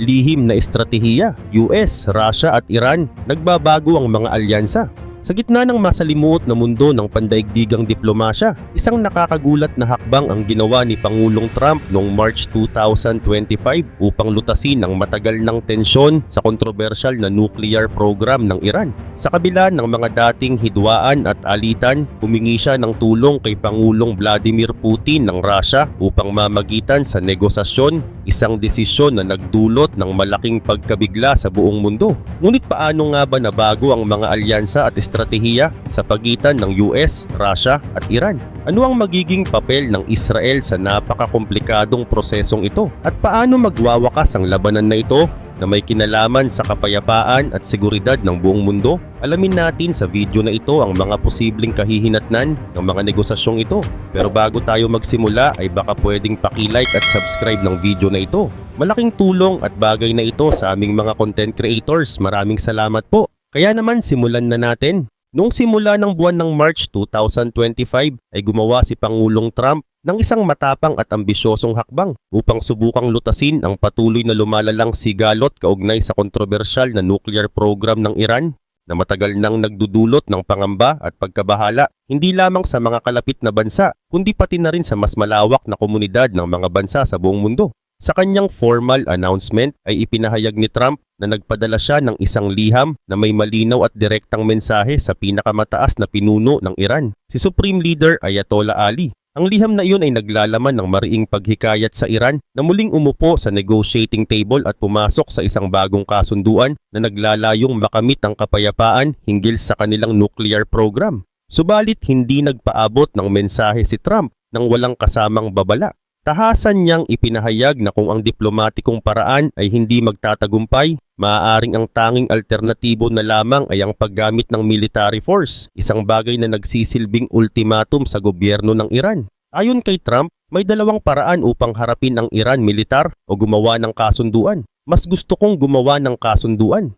Lihim na estratehiya, US, Russia at Iran, nagbabago ang mga alyansa. Sa gitna ng masalimuot na mundo ng pandaigdigang diplomasya, isang nakakagulat na hakbang ang ginawa ni Pangulong Trump noong March 2025 upang lutasin ang matagal ng tensyon sa kontrobersyal na nuclear program ng Iran. Sa kabila ng mga dating hidwaan at alitan, humingi siya ng tulong kay Pangulong Vladimir Putin ng Russia upang mamagitan sa negosasyon, isang desisyon na nagdulot ng malaking pagkabigla sa buong mundo. Ngunit paano nga ba nabago ang mga alyansa at estratehiya sa pagitan ng US, Russia at Iran? Ano ang magiging papel ng Israel sa napakakomplikadong prosesong ito? At paano magwawakas ang labanan na ito na may kinalaman sa kapayapaan at seguridad ng buong mundo? Alamin natin sa video na ito ang mga posibleng kahihinatnan ng mga negosasyong ito. Pero bago tayo magsimula ay baka pwedeng paki-like at subscribe ng video na ito. Malaking tulong at bagay na ito sa aming mga content creators. Maraming salamat po. Kaya naman simulan na natin. Noong simula ng buwan ng March 2025 ay gumawa si Pangulong Trump ng isang matapang at ambisyosong hakbang upang subukang lutasin ang patuloy na lumalalang sigalot kaugnay sa kontrobersyal na nuclear program ng Iran na matagal nang nagdudulot ng pangamba at pagkabahala hindi lamang sa mga kalapit na bansa kundi pati na rin sa mas malawak na komunidad ng mga bansa sa buong mundo. Sa kanyang formal announcement ay ipinahayag ni Trump na nagpadala siya ng isang liham na may malinaw at direktang mensahe sa pinakamataas na pinuno ng Iran, si Supreme Leader Ayatollah Ali. Ang liham na iyon ay naglalaman ng mariing paghikayat sa Iran na muling umupo sa negotiating table at pumasok sa isang bagong kasunduan na naglalayong makamit ang kapayapaan hinggil sa kanilang nuclear program. Subalit hindi nagpaabot ng mensahe si Trump nang walang kasamang babala. Tahasan niyang ipinahayag na kung ang diplomatikong paraan ay hindi magtatagumpay, maaaring ang tanging alternatibo na lamang ay ang paggamit ng military force, isang bagay na nagsisilbing ultimatum sa gobyerno ng Iran. Ayon kay Trump, may dalawang paraan upang harapin ang Iran militar o gumawa ng kasunduan. Mas gusto kong gumawa ng kasunduan.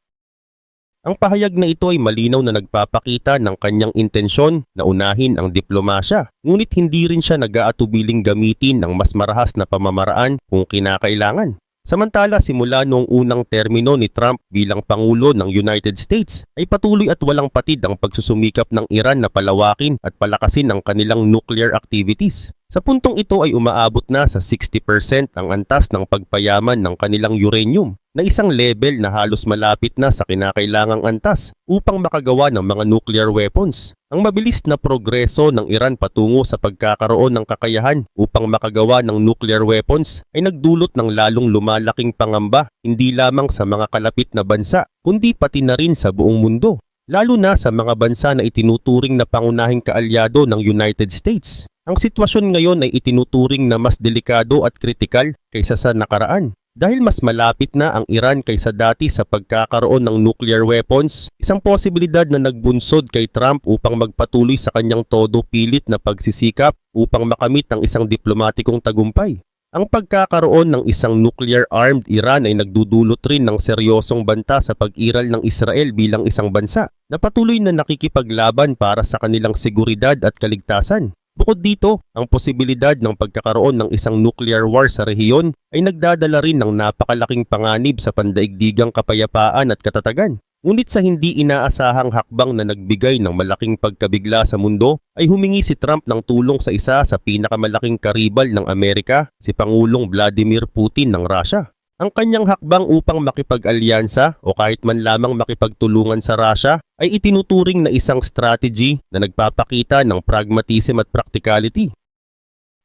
Ang pahayag na ito ay malinaw na nagpapakita ng kanyang intensyon na unahin ang diplomasya, ngunit hindi rin siya nag-aatubiling gamitin ang mas marahas na pamamaraan kung kinakailangan. Samantala, simula noong unang termino ni Trump bilang Pangulo ng United States, ay patuloy at walang patid ang pagsusumikap ng Iran na palawakin at palakasin ang kanilang nuclear activities. Sa puntong ito ay umaabot na sa 60% ang antas ng pagpayaman ng kanilang uranium, na isang level na halos malapit na sa kinakailangang antas upang makagawa ng mga nuclear weapons. Ang mabilis na progreso ng Iran patungo sa pagkakaroon ng kakayahan upang makagawa ng nuclear weapons ay nagdulot ng lalong lumalaking pangamba hindi lamang sa mga kalapit na bansa kundi pati na rin sa buong mundo, lalo na sa mga bansa na itinuturing na pangunahing kaalyado ng United States. Ang sitwasyon ngayon ay itinuturing na mas delikado at kritikal kaysa sa nakaraan. Dahil mas malapit na ang Iran kaysa dati sa pagkakaroon ng nuclear weapons, isang posibilidad na nagbunsod kay Trump upang magpatuloy sa kanyang todo pilit na pagsisikap upang makamit ang isang diplomatikong tagumpay. Ang pagkakaroon ng isang nuclear-armed Iran ay nagdudulot rin ng seryosong banta sa pag-iral ng Israel bilang isang bansa na patuloy na nakikipaglaban para sa kanilang seguridad at kaligtasan. Bukod dito, ang posibilidad ng pagkakaroon ng isang nuclear war sa rehiyon ay nagdadala rin ng napakalaking panganib sa pandaigdigang kapayapaan at katatagan. Ngunit sa hindi inaasahang hakbang na nagbigay ng malaking pagkabigla sa mundo, ay humingi si Trump ng tulong sa isa sa pinakamalaking karibal ng Amerika, si Pangulong Vladimir Putin ng Russia. Ang kanyang hakbang upang makipag-alyansa o kahit man lamang makipagtulungan sa Russia ay itinuturing na isang strategy na nagpapakita ng pragmatism at practicality.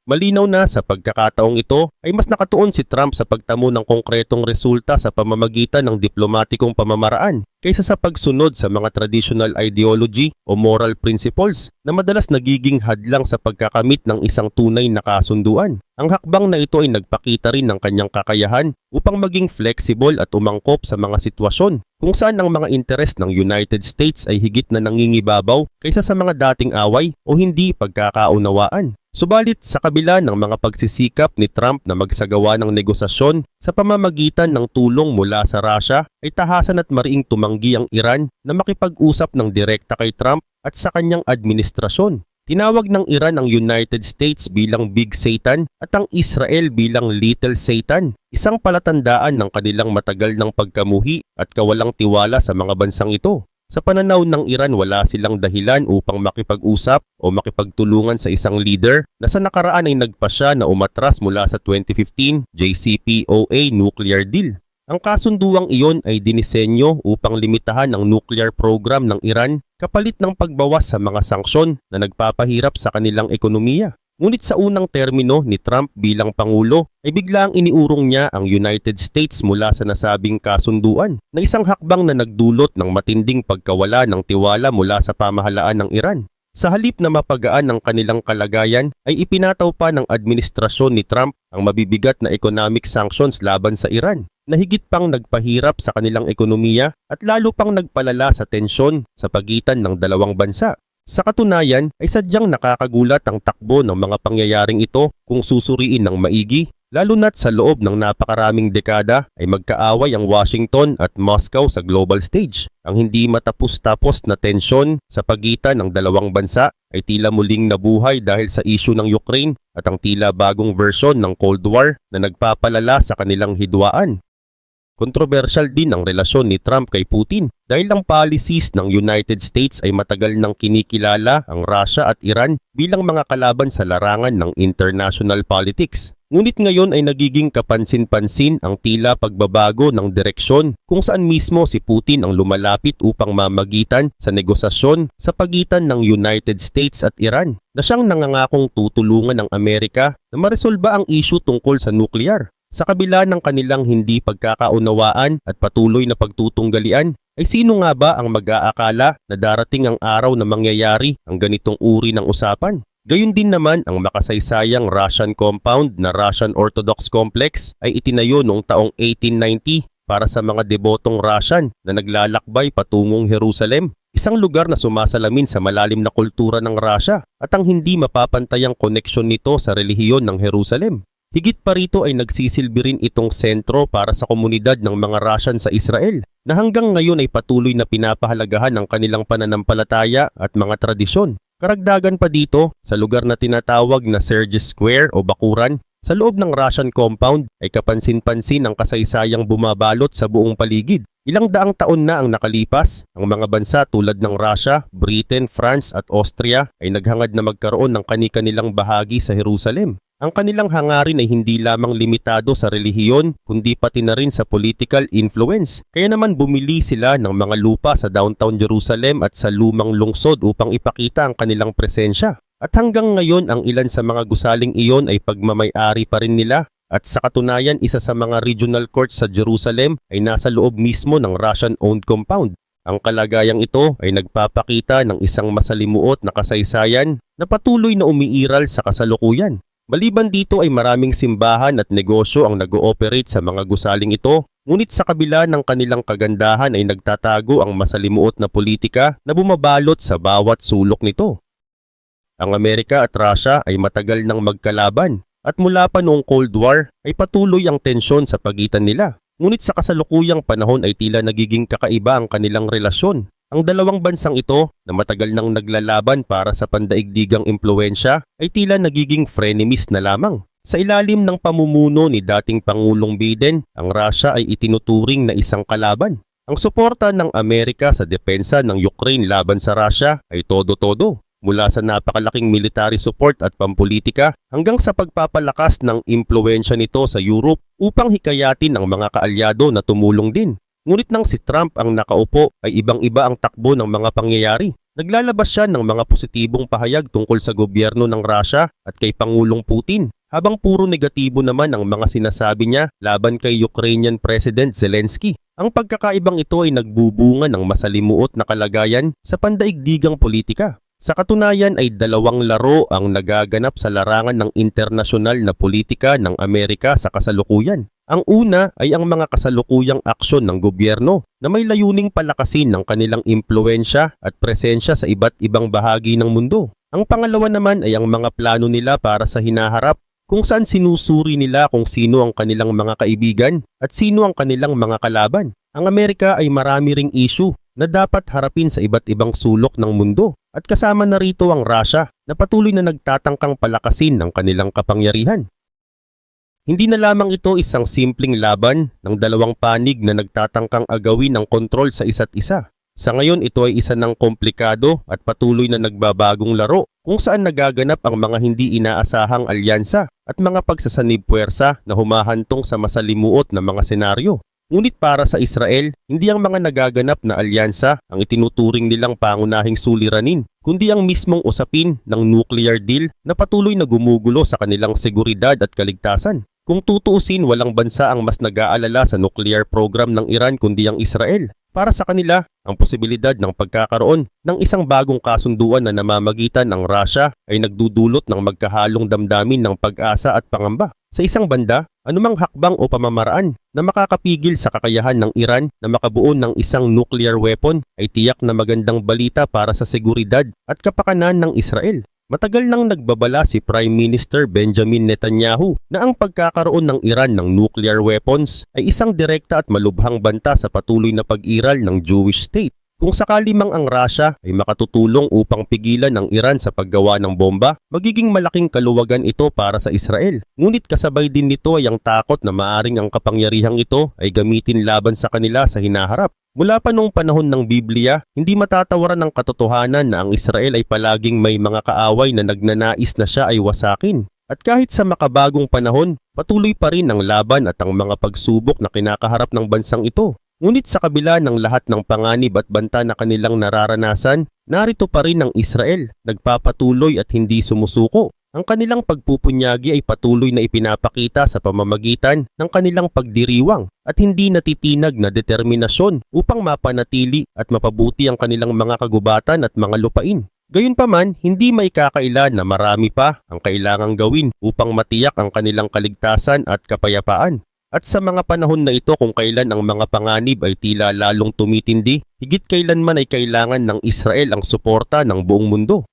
Malinaw na sa pagkakataong ito ay mas nakatuon si Trump sa pagtamo ng konkretong resulta sa pamamagitan ng diplomatikong pamamaraan kaysa sa pagsunod sa mga traditional ideology o moral principles na madalas nagiging hadlang sa pagkakamit ng isang tunay na kasunduan. Ang hakbang na ito ay nagpakita rin ng kanyang kakayahan upang maging flexible at umangkop sa mga sitwasyon kung saan ang mga interes ng United States ay higit na nangingibabaw kaysa sa mga dating away o hindi pagkakaunawaan. Subalit sa kabila ng mga pagsisikap ni Trump na magsagawa ng negosasyon sa pamamagitan ng tulong mula sa Russia, ay tahasan at mariing tumanggi ang Iran na makipag-usap ng direkta kay Trump at sa kanyang administrasyon. Tinawag ng Iran ang United States bilang Big Satan at ang Israel bilang Little Satan, isang palatandaan ng kanilang matagal ng pagkamuhi at kawalang tiwala sa mga bansang ito. Sa pananaw ng Iran, wala silang dahilan upang makipag-usap o makipagtulungan sa isang leader na sa nakaraan ay nagpasya na umatras mula sa 2015 JCPOA nuclear deal. Ang kasunduang iyon ay dinisenyo upang limitahan ang nuclear program ng Iran kapalit ng pagbawas sa mga sanksyon na nagpapahirap sa kanilang ekonomiya. Ngunit sa unang termino ni Trump bilang Pangulo ay biglang iniurong niya ang United States mula sa nasabing kasunduan na isang hakbang na nagdulot ng matinding pagkawala ng tiwala mula sa pamahalaan ng Iran. Sa halip na mapagaan ang kanilang kalagayan ay ipinataw pa ng administrasyon ni Trump ang mabibigat na economic sanctions laban sa Iran na higit pang nagpahirap sa kanilang ekonomiya at lalo pang nagpalala sa tensyon sa pagitan ng dalawang bansa. Sa katunayan ay sadyang nakakagulat ang takbo ng mga pangyayaring ito kung susuriin ng maigi, lalo na't sa loob ng napakaraming dekada ay magkaaway ang Washington at Moscow sa global stage. Ang hindi matapos-tapos na tensyon sa pagitan ng dalawang bansa ay tila muling nabuhay dahil sa issue ng Ukraine at ang tila bagong version ng Cold War na nagpapalala sa kanilang hidwaan. Kontrobersyal din ang relasyon ni Trump kay Putin dahil ang policies ng United States ay matagal nang kinikilala ang Russia at Iran bilang mga kalaban sa larangan ng international politics. Ngunit ngayon ay nagiging kapansin-pansin ang tila pagbabago ng direksyon kung saan mismo si Putin ang lumalapit upang mamagitan sa negosasyon sa pagitan ng United States at Iran na siyang nangangakong tutulungan ng Amerika na maresolba ang issue tungkol sa nuclear. Sa kabila ng kanilang hindi pagkakaunawaan at patuloy na pagtutunggalian, ay sino nga ba ang mag-aakala na darating ang araw na mangyayari ang ganitong uri ng usapan? Gayun din naman ang makasaysayang Russian compound na Russian Orthodox Complex ay itinayo noong taong 1890 para sa mga debotong Russian na naglalakbay patungong Jerusalem. Isang lugar na sumasalamin sa malalim na kultura ng Russia at ang hindi mapapantayang koneksyon nito sa relihiyon ng Jerusalem. Higit pa rito ay nagsisilbi rin itong sentro para sa komunidad ng mga Russian sa Israel na hanggang ngayon ay patuloy na pinapahalagahan ang kanilang pananampalataya at mga tradisyon. Karagdagan pa dito, sa lugar na tinatawag na Sergei Square o Bakuran, sa loob ng Russian compound ay kapansin-pansin ang kasaysayang bumabalot sa buong paligid. Ilang daang taon na ang nakalipas, ang mga bansa tulad ng Russia, Britain, France at Austria ay naghangad na magkaroon ng kani-kanilang bahagi sa Jerusalem. Ang kanilang hangarin ay hindi lamang limitado sa relihiyon, kundi pati na rin sa political influence. Kaya naman bumili sila ng mga lupa sa downtown Jerusalem at sa lumang lungsod upang ipakita ang kanilang presensya. At hanggang ngayon ang ilan sa mga gusaling iyon ay pagmamay-ari pa rin nila. At sa katunayan, isa sa mga regional courts sa Jerusalem ay nasa loob mismo ng Russian-owned compound. Ang kalagayang ito ay nagpapakita ng isang masalimuot na kasaysayan na patuloy na umiiral sa kasalukuyan. Maliban dito ay maraming simbahan at negosyo ang nag-ooperate sa mga gusaling ito, ngunit sa kabila ng kanilang kagandahan ay nagtatago ang masalimuot na politika na bumabalot sa bawat sulok nito. Ang Amerika at Russia ay matagal nang magkalaban at mula pa noong Cold War ay patuloy ang tensyon sa pagitan nila. Ngunit sa kasalukuyang panahon ay tila nagiging kakaiba ang kanilang relasyon. Ang dalawang bansang ito na matagal nang naglalaban para sa pandaigdigang impluensya ay tila nagiging frenemies na lamang. Sa ilalim ng pamumuno ni dating Pangulong Biden, ang Russia ay itinuturing na isang kalaban. Ang suporta ng Amerika sa depensa ng Ukraine laban sa Russia ay todo-todo. Mula sa napakalaking military support at pampolitika hanggang sa pagpapalakas ng impluensya nito sa Europe upang hikayatin ang mga kaalyado na tumulong din. Ngunit nang si Trump ang nakaupo ay ibang-iba ang takbo ng mga pangyayari. Naglalabas siya ng mga positibong pahayag tungkol sa gobyerno ng Russia at kay Pangulong Putin, habang puro negatibo naman ang mga sinasabi niya laban kay Ukrainian President Zelensky. Ang pagkakaibang ito ay nagbubunga ng masalimuot na kalagayan sa pandaigdigang politika. Sa katunayan ay dalawang laro ang nagaganap sa larangan ng internasyonal na politika ng Amerika sa kasalukuyan. Ang una ay ang mga kasalukuyang aksyon ng gobyerno na may layuning palakasin ng kanilang impluensya at presensya sa iba't ibang bahagi ng mundo. Ang pangalawa naman ay ang mga plano nila para sa hinaharap kung saan sinusuri nila kung sino ang kanilang mga kaibigan at sino ang kanilang mga kalaban. Ang Amerika ay marami ring issue na dapat harapin sa iba't ibang sulok ng mundo at kasama na rito ang Russia na patuloy na nagtatangkang palakasin ang kanilang kapangyarihan. Hindi na lamang ito isang simpleng laban ng dalawang panig na nagtatangkang agawin ang kontrol sa isa't isa. Sa ngayon ito ay isa ng komplikado at patuloy na nagbabagong laro kung saan nagaganap ang mga hindi inaasahang alyansa at mga pagsasanib puwersa na humahantong sa masalimuot na mga senaryo. Ngunit para sa Israel, hindi ang mga nagaganap na alyansa ang itinuturing nilang pangunahing suliranin, kundi ang mismong usapin ng nuclear deal na patuloy na gumugulo sa kanilang seguridad at kaligtasan. Kung tutuusin, walang bansa ang mas nag-aalala sa nuclear program ng Iran kundi ang Israel. Para sa kanila, ang posibilidad ng pagkakaroon ng isang bagong kasunduan na namamagitan ng Russia ay nagdudulot ng magkahalong damdamin ng pag-asa at pangamba. Sa isang banda, anumang hakbang o pamamaraan na makakapigil sa kakayahan ng Iran na makabuo ng isang nuclear weapon ay tiyak na magandang balita para sa seguridad at kapakanan ng Israel. Matagal nang nagbabala si Prime Minister Benjamin Netanyahu na ang pagkakaroon ng Iran ng nuclear weapons ay isang direkta at malubhang banta sa patuloy na pag-iral ng Jewish state. Kung sakali mang ang Russia ay makatutulong upang pigilan ang Iran sa paggawa ng bomba, magiging malaking kaluwagan ito para sa Israel. Ngunit kasabay din nito ay ang takot na maaring ang kapangyarihang ito ay gamitin laban sa kanila sa hinaharap. Mula pa noong panahon ng Biblia, hindi matatawaran ng katotohanan na ang Israel ay palaging may mga kaaway na nagnanais na siya ay wasakin. At kahit sa makabagong panahon, patuloy pa rin ang laban at ang mga pagsubok na kinakaharap ng bansang ito. Ngunit sa kabila ng lahat ng panganib at banta na kanilang nararanasan, narito pa rin ang Israel, nagpapatuloy at hindi sumusuko. Ang kanilang pagpupunyagi ay patuloy na ipinapakita sa pamamagitan ng kanilang pagdiriwang at hindi natitinag na determinasyon upang mapanatili at mapabuti ang kanilang mga kagubatan at mga lupain. Gayunpaman, hindi maikakaila na marami pa ang kailangang gawin upang matiyak ang kanilang kaligtasan at kapayapaan. At sa mga panahon na ito kung kailan ang mga panganib ay tila lalong tumitindi, higit kailanman ay kailangan ng Israel ang suporta ng buong mundo.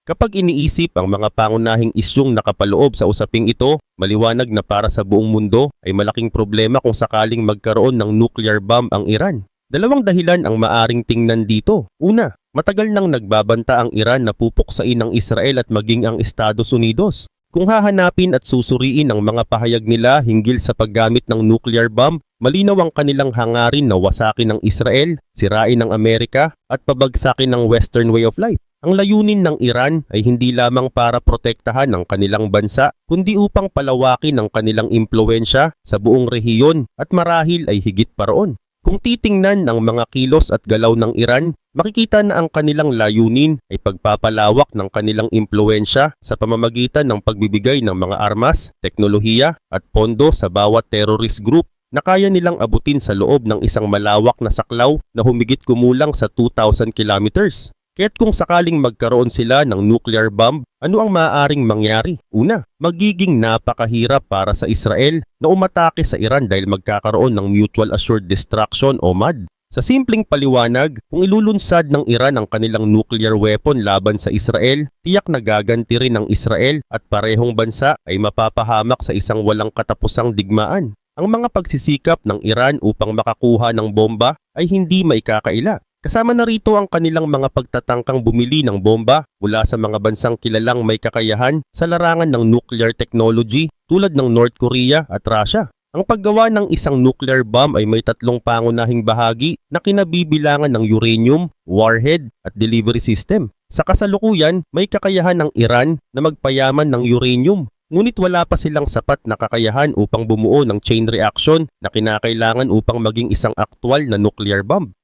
Kapag iniisip ang mga pangunahing isyung nakapaloob sa usaping ito, maliwanag na para sa buong mundo ay malaking problema kung sakaling magkaroon ng nuclear bomb ang Iran. Dalawang dahilan ang maaring tingnan dito. Una, matagal nang nagbabanta ang Iran na pupuksain ng Israel at maging ang Estados Unidos. Kung hahanapin at susuriin ang mga pahayag nila hinggil sa paggamit ng nuclear bomb, malinaw ang kanilang hangarin na wasakin ng Israel, sirain ng Amerika at pabagsakin ng Western way of life. Ang layunin ng Iran ay hindi lamang para protektahan ang kanilang bansa, kundi upang palawakin ang kanilang impluwensya sa buong rehiyon at marahil ay higit pa roon. Kung titingnan ang mga kilos at galaw ng Iran, makikita na ang kanilang layunin ay pagpapalawak ng kanilang impluwensya sa pamamagitan ng pagbibigay ng mga armas, teknolohiya at pondo sa bawat terrorist group na kaya nilang abutin sa loob ng isang malawak na saklaw na humigit kumulang sa 2,000 kilometers. Kaya't kung sakaling magkaroon sila ng nuclear bomb, ano ang maaaring mangyari? Una, magiging napakahirap para sa Israel na umatake sa Iran dahil magkakaroon ng Mutual Assured Destruction o MAD. Sa simpleng paliwanag, kung ilulunsad ng Iran ang kanilang nuclear weapon laban sa Israel, tiyak na gaganti rin ng Israel at parehong bansa ay mapapahamak sa isang walang katapusang digmaan. Ang mga pagsisikap ng Iran upang makakuha ng bomba ay hindi maikakaila. Kasama na rito ang kanilang mga pagtatangkang bumili ng bomba mula sa mga bansang kilalang may kakayahan sa larangan ng nuclear technology tulad ng North Korea at Russia. Ang paggawa ng isang nuclear bomb ay may tatlong pangunahing bahagi na kinabibilangan ng uranium, warhead at delivery system. Sa kasalukuyan, may kakayahan ng Iran na magpayaman ng uranium. Ngunit wala pa silang sapat na kakayahan upang bumuo ng chain reaction na kinakailangan upang maging isang aktwal na nuclear bomb.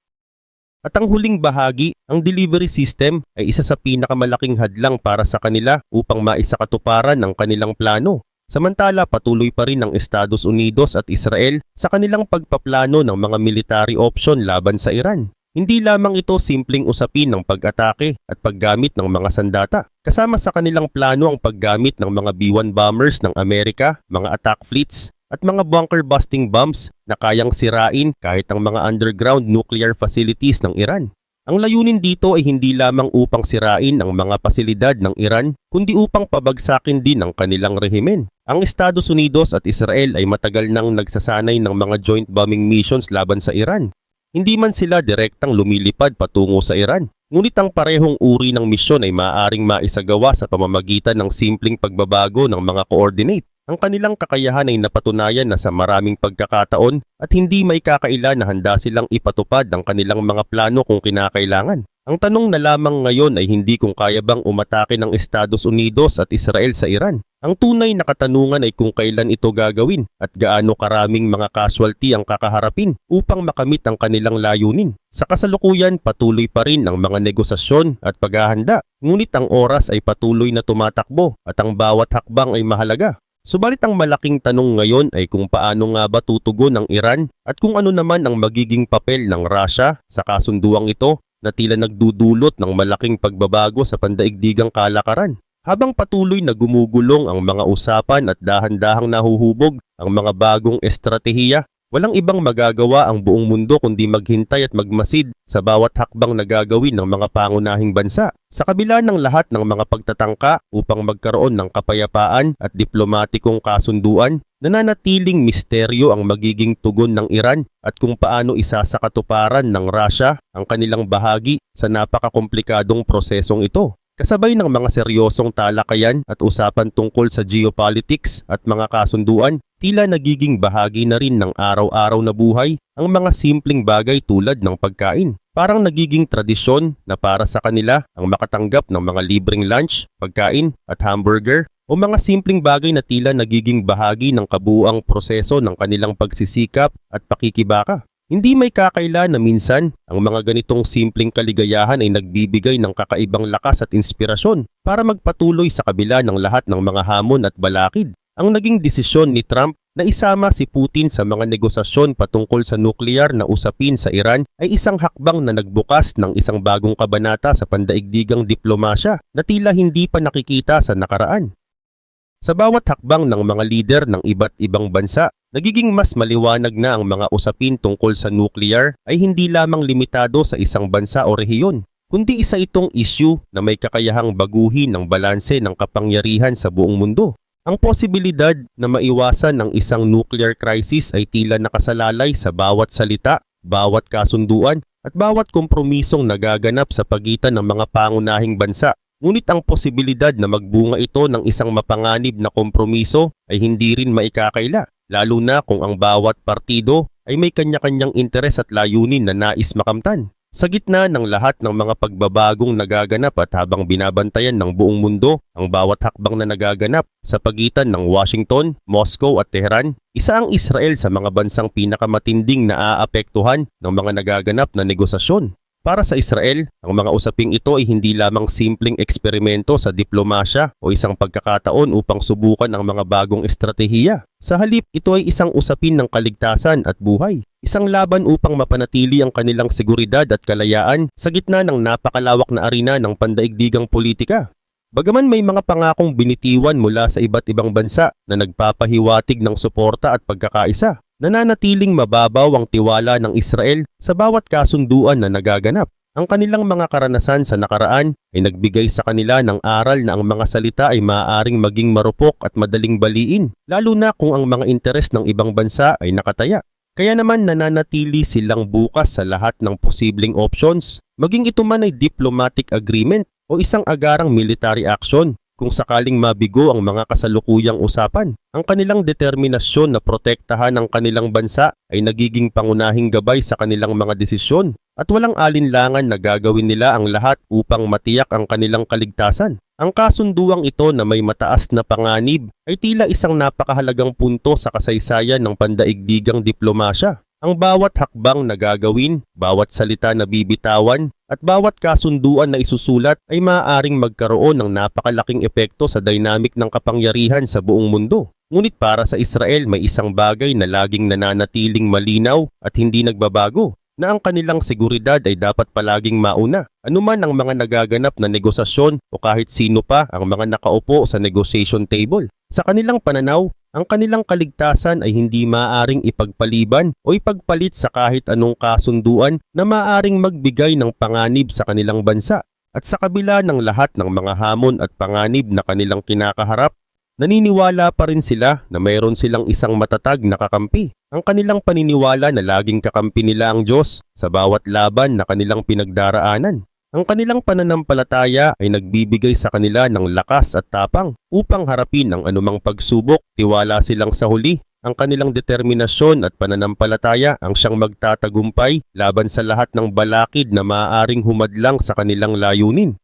At ang huling bahagi, ang delivery system ay isa sa pinakamalaking hadlang para sa kanila upang maisakatuparan ang kanilang plano. Samantala, patuloy pa rin ang Estados Unidos at Israel sa kanilang pagpaplano ng mga military option laban sa Iran. Hindi lamang ito simpleng usapin ng pag-atake at paggamit ng mga sandata. Kasama sa kanilang plano ang paggamit ng mga B-1 bombers ng Amerika, mga attack fleets, at mga bunker-busting bombs na kayang sirain kahit ang mga underground nuclear facilities ng Iran. Ang layunin dito ay hindi lamang upang sirain ang mga pasilidad ng Iran, kundi upang pabagsakin din ang kanilang rehimen. Ang Estados Unidos at Israel ay matagal nang nagsasanay ng mga joint bombing missions laban sa Iran. Hindi man sila direktang lumilipad patungo sa Iran, Ngunit ang parehong uri ng misyon ay maaaring maisagawa sa pamamagitan ng simpleng pagbabago ng mga coordinate. Ang kanilang kakayahan ay napatunayan na sa maraming pagkakataon at hindi may kakaila na handa silang ipatupad ang kanilang mga plano kung kinakailangan. Ang tanong na lamang ngayon ay hindi kung kaya bang umatake ng Estados Unidos at Israel sa Iran. Ang tunay na katanungan ay kung kailan ito gagawin at gaano karaming mga casualty ang kakaharapin upang makamit ang kanilang layunin. Sa kasalukuyan, patuloy pa rin ang mga negosasyon at paghahanda. Ngunit ang oras ay patuloy na tumatakbo at ang bawat hakbang ay mahalaga. Subalit ang malaking tanong ngayon ay kung paano nga ba tutugon ang Iran at kung ano naman ang magiging papel ng Russia sa kasunduang ito na tila nagdudulot ng malaking pagbabago sa pandaigdigang kalakaran. Habang patuloy na gumugulong ang mga usapan at dahan-dahang nahuhubog ang mga bagong estratehiya, walang ibang magagawa ang buong mundo kundi maghintay at magmasid sa bawat hakbang na gagawin ng mga pangunahing bansa. Sa kabila ng lahat ng mga pagtatangka upang magkaroon ng kapayapaan at diplomatikong kasunduan, nananatiling misteryo ang magiging tugon ng Iran at kung paano isasakatuparan ng Russia ang kanilang bahagi sa napakakomplikadong prosesong ito. Kasabay ng mga seryosong talakayan at usapan tungkol sa geopolitics at mga kasunduan, tila nagiging bahagi na rin ng araw-araw na buhay ang mga simpleng bagay tulad ng pagkain. Parang nagiging tradisyon na para sa kanila ang makatanggap ng mga libreng lunch, pagkain at hamburger o mga simpleng bagay na tila nagiging bahagi ng kabuuang proseso ng kanilang pagsisikap at pakikibaka. Hindi may kakaila na minsan ang mga ganitong simpleng kaligayahan ay nagbibigay ng kakaibang lakas at inspirasyon para magpatuloy sa kabila ng lahat ng mga hamon at balakid. Ang naging desisyon ni Trump na isama si Putin sa mga negosasyon patungkol sa nuclear na usapin sa Iran ay isang hakbang na nagbukas ng isang bagong kabanata sa pandaigdigang diplomasya na tila hindi pa nakikita sa nakaraan. Sa bawat hakbang ng mga lider ng iba't ibang bansa, nagiging mas maliwanag na ang mga usapin tungkol sa nuclear ay hindi lamang limitado sa isang bansa o rehiyon, kundi isa itong issue na may kakayahang baguhin ang balanse ng kapangyarihan sa buong mundo. Ang posibilidad na maiwasan ang isang nuclear crisis ay tila nakasalalay sa bawat salita, bawat kasunduan at bawat kompromisong nagaganap sa pagitan ng mga pangunahing bansa. Ngunit ang posibilidad na magbunga ito ng isang mapanganib na kompromiso ay hindi rin maikakaila, lalo na kung ang bawat partido ay may kanya-kanyang interes at layunin na nais makamtan. Sa gitna ng lahat ng mga pagbabagong nagaganap at habang binabantayan ng buong mundo ang bawat hakbang na nagaganap sa pagitan ng Washington, Moscow at Tehran, isa ang Israel sa mga bansang pinakamatinding naaapektuhan ng mga nagaganap na negosasyon. Para sa Israel, ang mga usaping ito ay hindi lamang simpleng eksperimento sa diplomasya o isang pagkakataon upang subukan ang mga bagong estratehiya. Sa halip, ito ay isang usapin ng kaligtasan at buhay. Isang laban upang mapanatili ang kanilang seguridad at kalayaan sa gitna ng napakalawak na arena ng pandaigdigang politika. Bagaman may mga pangakong binitiwan mula sa iba't ibang bansa na nagpapahiwatig ng suporta at pagkakaisa, nananatiling mababaw ang tiwala ng Israel sa bawat kasunduan na nagaganap. Ang kanilang mga karanasan sa nakaraan ay nagbigay sa kanila ng aral na ang mga salita ay maaaring maging marupok at madaling baliin, lalo na kung ang mga interes ng ibang bansa ay nakataya. Kaya naman nananatili silang bukas sa lahat ng posibleng options, maging ito man ay diplomatic agreement o isang agarang military action. Kung sakaling mabigo ang mga kasalukuyang usapan, ang kanilang determinasyon na protektahan ang kanilang bansa ay nagiging pangunahing gabay sa kanilang mga desisyon at walang alinlangan na gagawin nila ang lahat upang matiyak ang kanilang kaligtasan. Ang kasunduang ito na may mataas na panganib ay tila isang napakahalagang punto sa kasaysayan ng pandaigdigang diplomasya. Ang bawat hakbang na gagawin, bawat salita na bibitawan, at bawat kasunduan na isusulat ay maaaring magkaroon ng napakalaking epekto sa dynamic ng kapangyarihan sa buong mundo. Ngunit para sa Israel may isang bagay na laging nananatiling malinaw at hindi nagbabago, na ang kanilang seguridad ay dapat palaging mauna. Anuman ang mga nagaganap na negosasyon o kahit sino pa ang mga nakaupo sa negotiation table. Sa kanilang pananaw, ang kanilang kaligtasan ay hindi maaaring ipagpaliban o ipagpalit sa kahit anong kasunduan na maaaring magbigay ng panganib sa kanilang bansa. At sa kabila ng lahat ng mga hamon at panganib na kanilang kinakaharap, naniniwala pa rin sila na mayroon silang isang matatag na kakampi. Ang kanilang paniniwala na laging kakampi nila ang Diyos sa bawat laban na kanilang pinagdaraanan. Ang kanilang pananampalataya ay nagbibigay sa kanila ng lakas at tapang upang harapin ang anumang pagsubok. Tiwala silang sa huli, ang kanilang determinasyon at pananampalataya ang siyang magtatagumpay laban sa lahat ng balakid na maaaring humadlang sa kanilang layunin.